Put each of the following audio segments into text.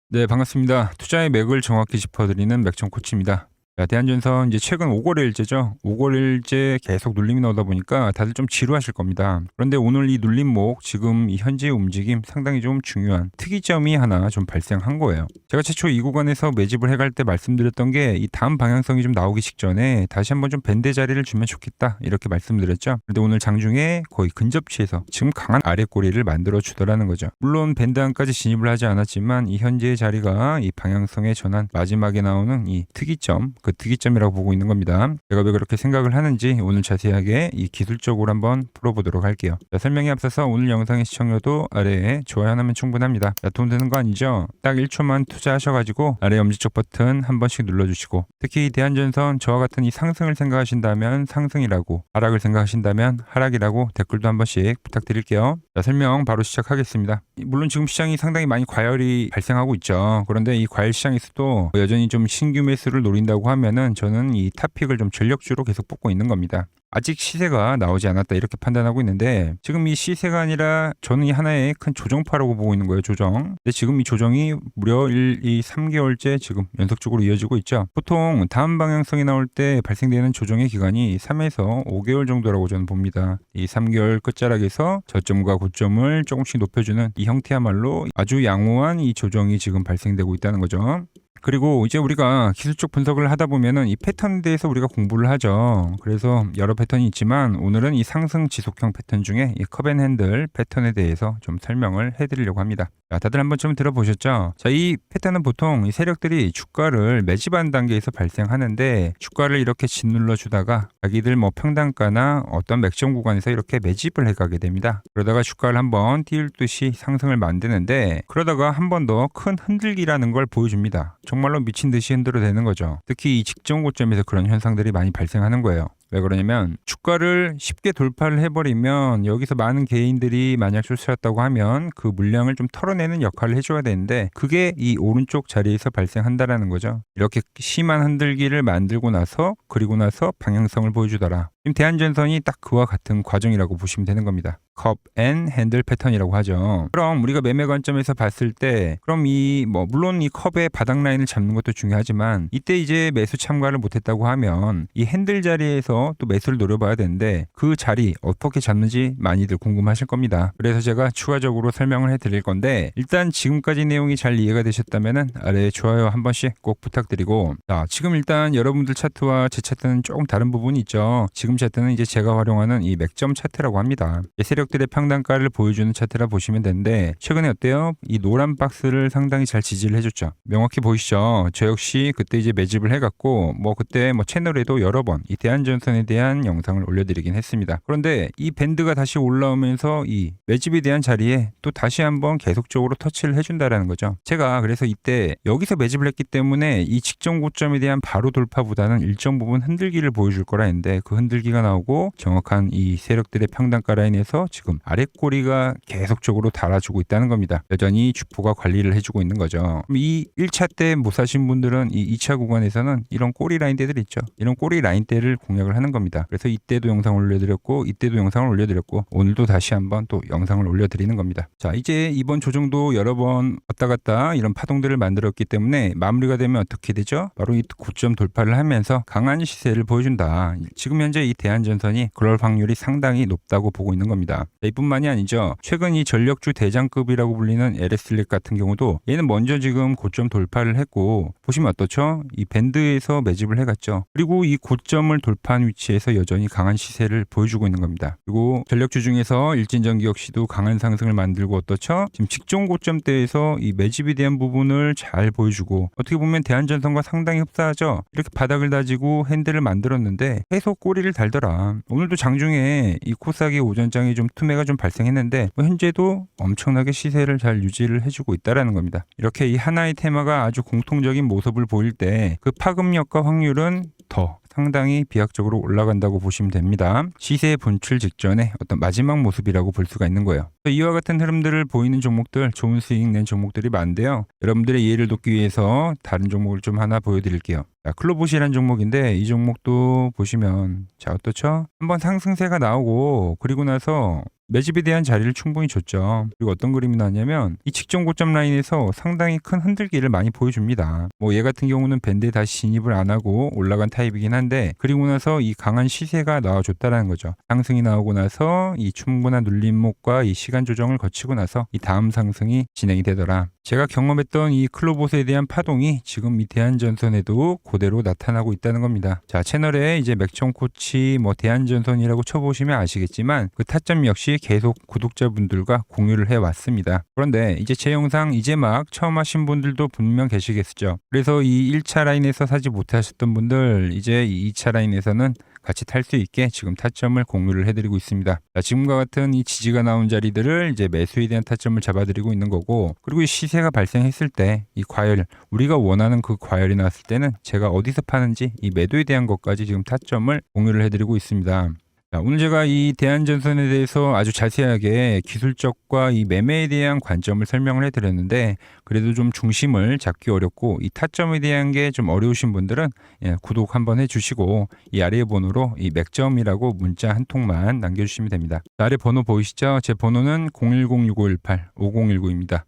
네, 반갑습니다. 투자의 맥을 정확히 짚어드리는 맥정 코치입니다. 자, 대한전선 이제 최근 5거래일째죠. 5거래일째 계속 눌림이 나오다 보니까 다들 좀 지루하실 겁니다. 그런데 오늘 이 눌림목 지금 이 현재의 움직임 상당히 좀 중요한 특이점이 하나 좀 발생한 거예요. 제가 최초 이 구간에서 매집을 해갈 때 말씀드렸던 게 이 다음 방향성이 좀 나오기 직전에 다시 한번 좀 밴드 자리를 주면 좋겠다 이렇게 말씀드렸죠. 그런데 오늘 장중에 거의 근접치에서 지금 강한 아래 꼬리를 만들어 주더라는 거죠. 물론 밴드 안까지 진입을 하지 않았지만 이 현재의 자리가 이 방향성의 전환 마지막에 나오는 이 특이점, 그 특이점이라고 보고 있는 겁니다. 제가 왜 그렇게 생각을 하는지 오늘 자세하게 이 기술적으로 한번 풀어보도록 할게요. 자, 설명에 앞서서 오늘 영상의 시청료도 아래에 좋아요 하나면 충분합니다. 자, 돈 드는 거 아니죠? 딱 1초만 투자하셔가지고 아래 엄지쪽 버튼 한 번씩 눌러주시고, 특히 대한전선 저와 같은 이 상승을 생각하신다면 상승이라고, 하락을 생각하신다면 하락이라고 댓글도 한 번씩 부탁드릴게요. 자, 설명 바로 시작하겠습니다. 물론 지금 시장이 상당히 많이 과열이 발생하고 있죠. 그런데 이 과열 시장에서도 여전히 좀 신규 매수를 노린다고 하면은 저는 이 탑픽을 좀 전력주로 계속 뽑고 있는 겁니다. 아직 시세가 나오지 않았다 이렇게 판단하고 있는데, 지금 이 시세가 아니라 저는 이 하나의 큰 조정파라고 보고 있는 거예요. 조정. 근데 지금 이 조정이 무려 3개월째 지금 연속적으로 이어지고 있죠. 보통 다음 방향성이 나올 때 발생되는 조정의 기간이 3에서 5개월 정도라고 저는 봅니다. 이 3개월 끝자락에서 저점과 고점을 조금씩 높여주는 이 형태야말로 아주 양호한 이 조정이 지금 발생되고 있다는 거죠. 그리고 이제 우리가 기술적 분석을 하다 보면은 이 패턴에 대해서 우리가 공부를 하죠. 그래서 여러 패턴이 있지만 오늘은 이 상승 지속형 패턴 중에 이 컵앤핸들 패턴에 대해서 좀 설명을 해드리려고 합니다. 자, 다들 한번 좀 들어보셨죠? 자, 이 패턴은 보통 이 세력들이 주가를 매집하는 단계에서 발생하는데, 주가를 이렇게 짓눌러 주다가 자기들 뭐 평단가나 어떤 맥점 구간에서 이렇게 매집을 해가게 됩니다. 그러다가 주가를 한번 띄울 듯이 상승을 만드는데, 그러다가 한 번 더 큰 흔들기라는 걸 보여줍니다. 정말로 미친 듯이 흔들어대는 거죠. 특히 이 직전 고점에서 그런 현상들이 많이 발생하는 거예요. 왜 그러냐면 주가를 쉽게 돌파를 해버리면 여기서 많은 개인들이 만약 쫓아왔다고 하면 그 물량을 좀 털어내는 역할을 해줘야 되는데, 그게 이 오른쪽 자리에서 발생한다라는 거죠. 이렇게 심한 흔들기를 만들고 나서, 그리고 나서 방향성을 보여주더라. 지금 대한전선이 딱 그와 같은 과정이라고 보시면 되는 겁니다. 컵 앤 핸들 패턴이라고 하죠. 그럼 우리가 매매 관점에서 봤을 때, 그럼 이 물론 이 컵의 바닥 라인을 잡는 것도 중요하지만, 이때 이제 매수 참가를 못했다고 하면 이 핸들 자리에서 또 매수를 노려봐야 되는데, 그 자리 어떻게 잡는지 많이들 궁금하실 겁니다. 그래서 제가 추가적으로 설명을 해드릴 건데, 일단 지금까지 내용이 잘 이해가 되셨다면은 아래 좋아요 한 번씩 꼭 부탁드리고, 자, 지금 일단 여러분들 차트와 제 차트는 조금 다른 부분이 있죠. 지금 차트는 이제 제가 활용하는 이 맥점 차트라고 합니다. 세력들의 평단가를 보여주는 차트라 보시면 되는데, 최근에 어때요? 이 노란 박스를 상당히 잘 지지를 해줬죠. 명확히 보이시죠? 저 역시 그때 이제 매집을 해갖고 그때 채널에도 여러 번 이 대한전선에 대한 영상을 올려드리긴 했습니다. 그런데 이 밴드가 다시 올라오면서 이 매집에 대한 자리에 또 다시 한번 계속적으로 터치를 해준다라는 거죠. 제가 그래서 이때 여기서 매집을 했기 때문에 이 직전 고점에 대한 바로 돌파보다는 일정 부분 흔들기를 보여줄 거라 했는데, 그 흔들기가 나오고 정확한 이 세력들의 평단가 라인에서 지금 아랫꼬리가 계속적으로 달아주고 있다는 겁니다. 여전히 주포가 관리를 해주고 있는 거죠. 이 1차 때 못 사신 분들은 이 2차 구간에서는 이런 꼬리 라인대들 있죠. 이런 꼬리 라인대를 공략을 하는 겁니다. 그래서 이때도 영상을 올려드렸고, 이때도 영상을 올려드렸고, 오늘도 다시 한번 또 영상을 올려드리는 겁니다. 자, 이제 이번 조정도 여러 번 왔다 갔다 이런 파동들을 만들었기 때문에 마무리가 되면 어떻게 되죠? 바로 이 고점 돌파를 하면서 강한 시세를 보여준다. 지금 현재 이 대한전선이 그럴 확률이 상당히 높다고 보고 있는 겁니다. 자, 이뿐만이 아니죠. 최근 이 전력주 대장급이라고 불리는 LSL릭 같은 경우도 얘는 먼저 지금 고점 돌파를 했고, 보시면 어떻죠? 이 밴드에서 매집을 해갔죠. 그리고 이 고점을 돌파한 위치에서 여전히 강한 시세를 보여주고 있는 겁니다. 그리고 전력주 중에서 일진전기 역시도 강한 상승을 만들고 어떻죠? 지금 직전 고점대에서 이 매집에 대한 부분을 잘 보여주고, 어떻게 보면 대한전선과 상당히 흡사하죠. 이렇게 바닥을 다지고 핸들을 만들었는데 계속 꼬리를 달더라. 오늘도 장중에 이 코스닥의 오전장에 좀 투매가 좀 발생했는데, 현재도 엄청나게 시세를 잘 유지를 해주고 있다라는 겁니다. 이렇게 이 하나의 테마가 아주 공통적인 모습을 보일 때 그 파급력과 확률은 더 상당히 비약적으로 올라간다고 보시면 됩니다. 시세 분출 직전에 어떤 마지막 모습이라고 볼 수가 있는 거예요. 이와 같은 흐름들을 보이는 종목들, 좋은 수익 낸 종목들이 많은데요. 여러분들의 이해를 돕기 위해서 다른 종목을 좀 하나 보여드릴게요. 자, 클로봇이라는 종목인데, 이 종목도 보시면 자 어떻죠? 한번 상승세가 나오고, 그리고 나서 매집에 대한 자리를 충분히 줬죠. 그리고 어떤 그림이 나왔냐면 이 직전 고점 라인에서 상당히 큰 흔들기를 많이 보여줍니다. 뭐 얘 같은 경우는 밴드에 다시 진입을 안 하고 올라간 타입이긴 한데 그리고 나서 이 강한 시세가 나와줬다라는 거죠. 상승이 나오고 나서 이 충분한 눌림목과 이 시간 조정을 거치고 나서 이 다음 상승이 진행이 되더라. 제가 경험했던 이 클로봇에 대한 파동이 지금 이 대한전선에도 그대로 나타나고 있다는 겁니다. 자, 채널에 이제 맥청코치 뭐 대한전선이라고 쳐보시면 아시겠지만 그 타점 역시 계속 구독자분들과 공유를 해왔습니다. 그런데 이제 제 영상 이제 막 처음 하신 분들도 분명 계시겠죠. 그래서 이 1차 라인에서 사지 못하셨던 분들 이제 이 2차 라인에서는 같이 탈 수 있게 지금 타점을 공유를 해드리고 있습니다. 자, 지금과 같은 이 지지가 나온 자리들을 이제 매수에 대한 타점을 잡아드리고 있는 거고, 그리고 이 시세가 발생했을 때 이 과열, 우리가 원하는 그 과열이 나왔을 때는 제가 어디서 파는지 이 매도에 대한 것까지 지금 타점을 공유를 해드리고 있습니다. 자, 오늘 제가 이 대한전선에 대해서 아주 자세하게 기술적과 이 매매에 대한 관점을 설명을 해드렸는데 그래도 좀 중심을 잡기 어렵고 이 타점에 대한 게 좀 어려우신 분들은 구독 한번 해주시고 이 아래 번호로 이 맥점이라고 문자 한 통만 남겨주시면 됩니다. 아래 번호 보이시죠? 제 번호는 010-6518-5019입니다.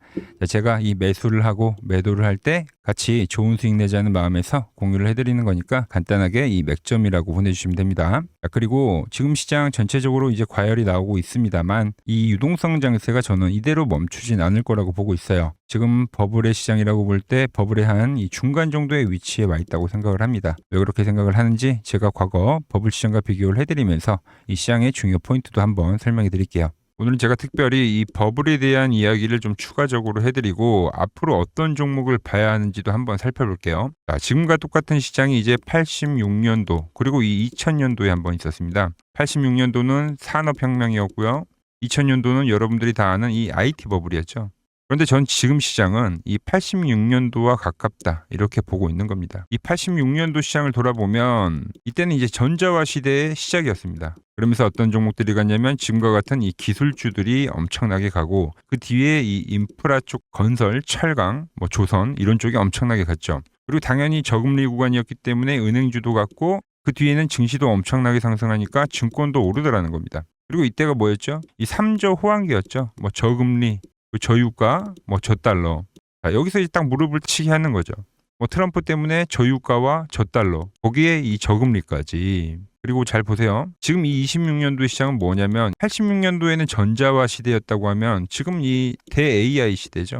제가 이 매수를 하고 매도를 할 때 같이 좋은 수익 내자는 마음에서 공유를 해드리는 거니까 간단하게 이 맥점이라고 보내주시면 됩니다. 자, 그리고 지금 시장 전체적으로 이제 과열이 나오고 있습니다만 이 유동성 장세가 저는 이대로 멈추진 않을 거라고 보고 있어요. 지금 버블의 시장이라고 볼 때 버블의 한 이 중간 정도의 위치에 와 있다고 생각을 합니다. 왜 그렇게 생각을 하는지 제가 과거 버블 시장과 비교를 해드리면서 이 시장의 중요 포인트도 한번 설명해 드릴게요. 오늘은 제가 특별히 이 버블에 대한 이야기를 좀 추가적으로 해드리고 앞으로 어떤 종목을 봐야 하는지도 한번 살펴볼게요. 자, 지금과 똑같은 시장이 이제 86년도 그리고 이 2000년도에 한번 있었습니다. 86년도는 산업혁명이었고요. 2000년도는 여러분들이 다 아는 이 IT 버블이었죠. 그런데 전 지금 시장은 이 86년도와 가깝다 이렇게 보고 있는 겁니다. 이 86년도 시장을 돌아보면 이때는 이제 전자화 시대의 시작이었습니다. 그러면서 어떤 종목들이 갔냐면 지금과 같은 이 기술주들이 엄청나게 가고 그 뒤에 이 인프라 쪽 건설, 철강, 뭐 조선 이런 쪽이 엄청나게 갔죠. 그리고 당연히 저금리 구간이었기 때문에 은행주도 갔고 그 뒤에는 증시도 엄청나게 상승하니까 증권도 오르더라는 겁니다. 그리고 이때가 뭐였죠? 이 3조 호황기였죠. 뭐 저금리, 저유가, 뭐 저달러. 자, 여기서 이제 딱 무릎을 치게 하는 거죠. 뭐 트럼프 때문에 저유가와 저달러, 거기에 이 저금리까지. 그리고 잘 보세요. 지금 이 26년도 시장은 뭐냐면 86년도에는 전자화 시대였다고 하면 지금 이 대 AI 시대죠.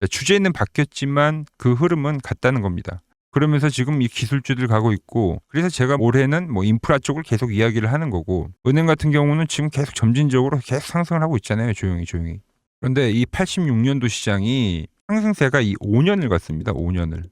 주제는 바뀌었지만 그 흐름은 같다는 겁니다. 그러면서 지금 이 기술주들 가고 있고 그래서 제가 올해는 뭐 인프라 쪽을 계속 이야기를 하는 거고 은행 같은 경우는 지금 계속 점진적으로 계속 상승을 하고 있잖아요. 조용히. 그런데 이 86년도 시장이 상승세가 이 5년을 갔습니다. 5년을.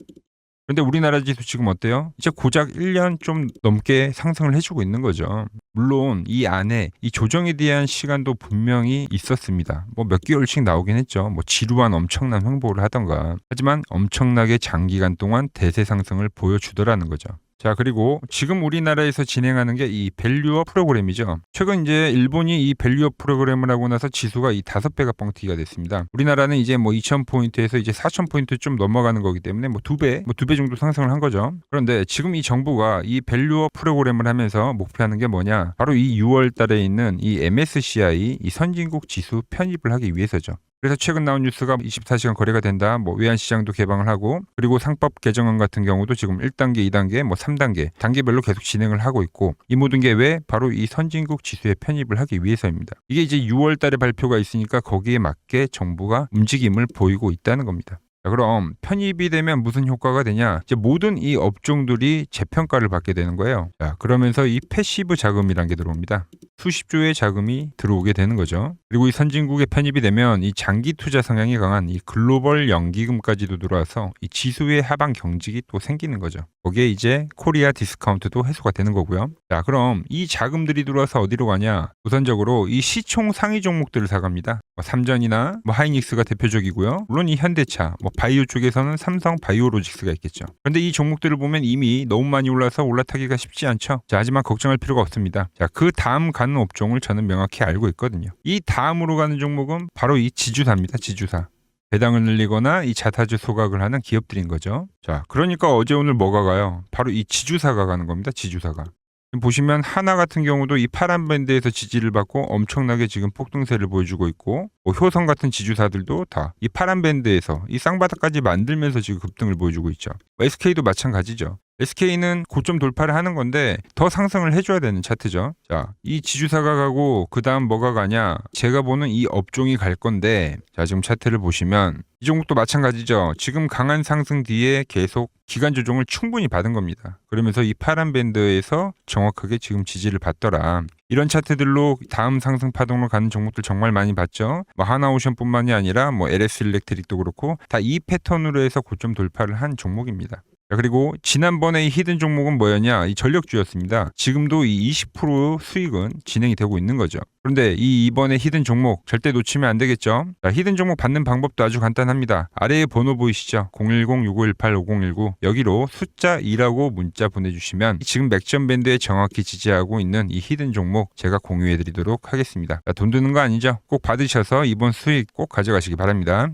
그런데 우리나라 지수 지금 어때요? 이제 고작 1년 좀 넘게 상승을 해주고 있는 거죠. 물론 이 안에 이 조정에 대한 시간도 분명히 있었습니다. 뭐 몇 개월씩 나오긴 했죠. 뭐 지루한 엄청난 횡보를 하던가. 하지만 엄청나게 장기간 동안 대세 상승을 보여주더라는 거죠. 자, 그리고 지금 우리나라에서 진행하는 게 이 밸류업 프로그램이죠. 최근 이제 일본이 이 밸류업 프로그램을 하고 나서 지수가 이 5배가 뻥튀기가 됐습니다. 우리나라는 이제 뭐 2000포인트에서 이제 4000포인트 좀 넘어가는 거기 때문에 뭐 2배 정도 상승을 한 거죠. 그런데 지금 이 정부가 이 밸류업 프로그램을 하면서 목표하는 게 뭐냐? 바로 이 6월 달에 있는 이 MSCI 이 선진국 지수 편입을 하기 위해서죠. 그래서 최근 나온 뉴스가 24시간 거래가 된다. 뭐 외환시장도 개방을 하고 그리고 상법 개정안 같은 경우도 지금 1단계, 2단계, 뭐 3단계 단계별로 계속 진행을 하고 있고 이 모든 게 왜? 바로 이 선진국 지수에 편입을 하기 위해서입니다. 이게 이제 6월 달에 발표가 있으니까 거기에 맞게 정부가 움직임을 보이고 있다는 겁니다. 자, 그럼 편입이 되면 무슨 효과가 되냐? 이제 모든 이 업종들이 재평가를 받게 되는 거예요. 자, 그러면서 이 패시브 자금이란 게 들어옵니다. 수십조의 자금이 들어오게 되는 거죠. 그리고 이 선진국에 편입이 되면 이 장기 투자 성향이 강한 이 글로벌 연기금까지도 들어와서 이 지수의 하방 경직이 또 생기는 거죠. 거기에 이제 코리아 디스카운트도 해소가 되는 거고요. 자, 그럼 이 자금들이 들어와서 어디로 가냐? 우선적으로 이 시총 상위 종목들을 사갑니다. 뭐 삼전이나 뭐 하이닉스가 대표적이고요. 물론 이 현대차, 뭐 바이오 쪽에서는 삼성 바이오로직스가 있겠죠. 그런데 이 종목들을 보면 이미 너무 많이 올라서 올라타기가 쉽지 않죠. 자, 하지만 걱정할 필요가 없습니다. 자, 그 다음 가는 업종을 저는 명확히 알고 있거든요. 이 다음으로 가는 종목은 바로 이 지주사입니다. 지주사. 배당을 늘리거나 이 자사주 소각을 하는 기업들인 거죠. 자, 그러니까 어제 오늘 뭐가 가요? 바로 이 지주사가 가는 겁니다. 지주사가. 지금 보시면 하나 같은 경우도 이 파란 밴드에서 지지를 받고 엄청나게 지금 폭등세를 보여주고 있고, 뭐 효성 같은 지주사들도 다 이 파란 밴드에서 이 쌍바닥까지 만들면서 지금 급등을 보여주고 있죠. SK도 마찬가지죠. SK는 고점 돌파를 하는 건데 더 상승을 해줘야 되는 차트죠. 자, 이 지주사가 가고 그 다음 뭐가 가냐? 제가 보는 이 업종이 갈 건데, 자, 지금 차트를 보시면 이 종목도 마찬가지죠. 지금 강한 상승 뒤에 계속 기간 조정을 충분히 받은 겁니다. 그러면서 이 파란 밴드에서 정확하게 지금 지지를 받더라. 이런 차트들로 다음 상승 파동으로 가는 종목들 정말 많이 봤죠. 뭐 하나오션뿐만이 아니라 뭐 LS 일렉트릭도 그렇고 다 이 패턴으로 해서 고점 돌파를 한 종목입니다. 자, 그리고 지난번에 이 히든 종목은 뭐였냐? 이 전력주였습니다. 지금도 이 20% 수익은 진행이 되고 있는 거죠. 그런데 이번에 히든 종목 절대 놓치면 안 되겠죠? 자, 히든 종목 받는 방법도 아주 간단합니다. 아래에 번호 보이시죠? 010-6518-5019 여기로 숫자 2라고 문자 보내주시면 지금 맥점 밴드에 정확히 지지하고 있는 이 히든 종목 제가 공유해드리도록 하겠습니다. 자, 돈 드는 거 아니죠? 꼭 받으셔서 이번 수익 꼭 가져가시기 바랍니다.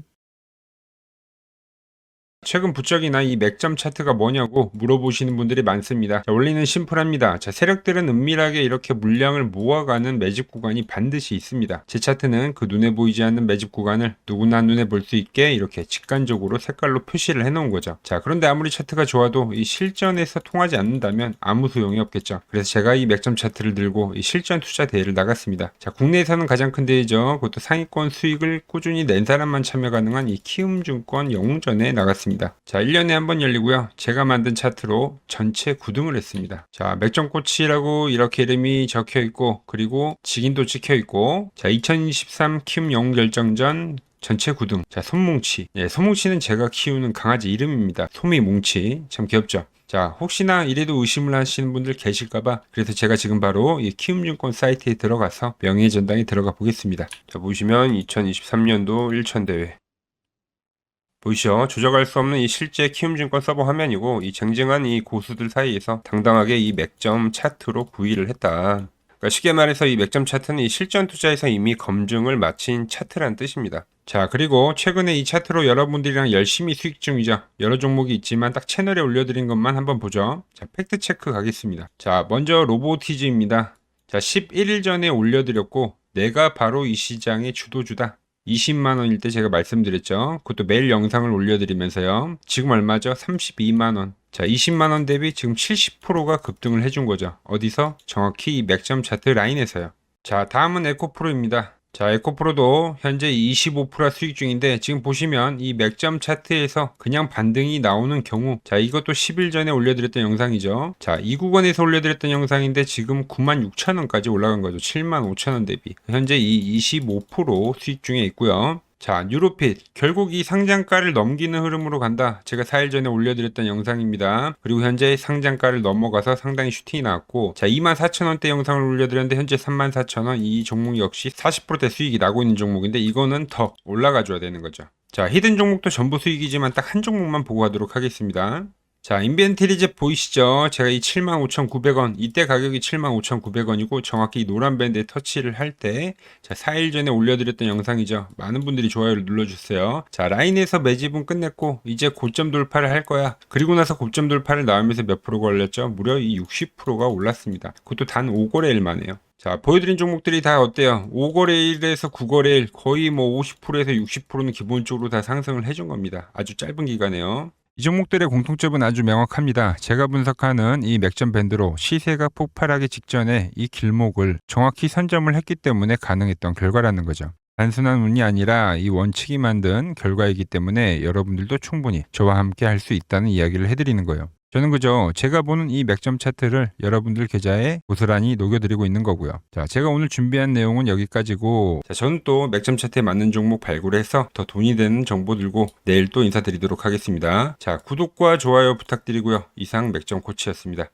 최근 부쩍이나 이 맥점 차트가 뭐냐고 물어보시는 분들이 많습니다. 자, 원리는 심플합니다. 자, 세력들은 은밀하게 이렇게 물량을 모아가는 매집 구간이 반드시 있습니다. 제 차트는 그 눈에 보이지 않는 매집 구간을 누구나 눈에 볼 수 있게 이렇게 직관적으로 색깔로 표시를 해놓은 거죠. 자, 그런데 아무리 차트가 좋아도 이 실전에서 통하지 않는다면 아무 소용이 없겠죠. 그래서 제가 이 맥점 차트를 들고 이 실전 투자 대회를 나갔습니다. 자, 국내에서는 가장 큰 대회죠. 그것도 상위권 수익을 꾸준히 낸 사람만 참여 가능한 이 키움증권 영웅전에 나갔습니다. 자, 1년에 한 번 열리고요. 제가 만든 차트로 전체 9등을 했습니다. 자, 맥점코치라고 이렇게 이름이 적혀 있고, 그리고 직인도 찍혀 있고, 자, 2023 키움 영웅 결정전 전체 9등. 자, 솜뭉치. 예, 솜뭉치는 제가 키우는 강아지 이름입니다. 솜이뭉치. 참 귀엽죠? 자, 혹시나 이래도 의심을 하시는 분들 계실까봐 그래서 제가 지금 바로 이 키움증권 사이트에 들어가서 명예전당에 들어가 보겠습니다. 자, 보시면 2023년도 1천대회. 보이시죠? 조작할 수 없는 이 실제 키움증권 서버 화면이고, 이 쟁쟁한 이 고수들 사이에서 당당하게 이 맥점 차트로 구의를 했다. 그러니까 쉽게 말해서 이 맥점 차트는 이 실전 투자에서 이미 검증을 마친 차트란 뜻입니다. 자, 그리고 최근에 이 차트로 여러분들이랑 열심히 수익 중이죠. 여러 종목이 있지만 딱 채널에 올려드린 것만 한번 보죠. 자, 팩트 체크 가겠습니다. 자, 먼저 로보티즈입니다. 자, 11일 전에 올려드렸고, 내가 바로 이 시장의 주도주다. 20만원일 때 제가 말씀드렸죠. 그것도 매일 영상을 올려드리면서요. 지금 얼마죠? 32만원. 자, 20만원 대비 지금 70%가 급등을 해준 거죠. 어디서? 정확히 이 맥점 차트 라인에서요. 자, 다음은 에코프로입니다. 자, 에코프로도 현재 25% 수익 중인데 지금 보시면 이 맥점 차트에서 그냥 반등이 나오는 경우, 자, 이것도 10일 전에 올려드렸던 영상이죠. 자, 이 구간에서 올려드렸던 영상인데 지금 96,000원까지 올라간 거죠. 75,000원 대비. 현재 이 25% 수익 중에 있고요. 자, 뉴로핏. 결국 이 상장가를 넘기는 흐름으로 간다. 제가 4일 전에 올려드렸던 영상입니다. 그리고 현재 상장가를 넘어가서 상당히 슈팅이 나왔고, 자, 24,000원대 영상을 올려드렸는데 현재 34,000원. 이 종목 역시 40%대 수익이 나고 있는 종목인데 이거는 더 올라가줘야 되는 거죠. 자, 히든 종목도 전부 수익이지만 딱 한 종목만 보고 가도록 하겠습니다. 자, 인벤트리즈 보이시죠? 제가 이 75,900원, 이때 가격이 75,900원이고 정확히 노란 밴드에 터치를 할 때, 자, 4일 전에 올려드렸던 영상이죠. 많은 분들이 좋아요를 눌러주세요. 자, 라인에서 매집은 끝냈고 이제 고점 돌파를 할 거야. 그리고 나서 고점 돌파를 나오면서 몇 프로가 올렸죠? 무려 이 60%가 올랐습니다. 그것도 단 5거래일 만에요. 자, 보여드린 종목들이 다 어때요? 5거래일에서 9거래일 거의 뭐 50%에서 60%는 기본적으로 다 상승을 해준 겁니다. 아주 짧은 기간에요. 이 종목들의 공통점은 아주 명확합니다. 제가 분석하는 이 맥점 밴드로 시세가 폭발하기 직전에 이 길목을 정확히 선점을 했기 때문에 가능했던 결과라는 거죠. 단순한 운이 아니라 이 원칙이 만든 결과이기 때문에 여러분들도 충분히 저와 함께 할 수 있다는 이야기를 해드리는 거예요. 저는 그저 제가 보는 이 맥점 차트를 여러분들 계좌에 고스란히 녹여드리고 있는 거고요. 자, 제가 오늘 준비한 내용은 여기까지고, 자, 저는 또 맥점 차트에 맞는 종목 발굴해서 더 돈이 되는 정보 들고 내일 또 인사드리도록 하겠습니다. 자, 구독과 좋아요 부탁드리고요. 이상 맥점 코치였습니다.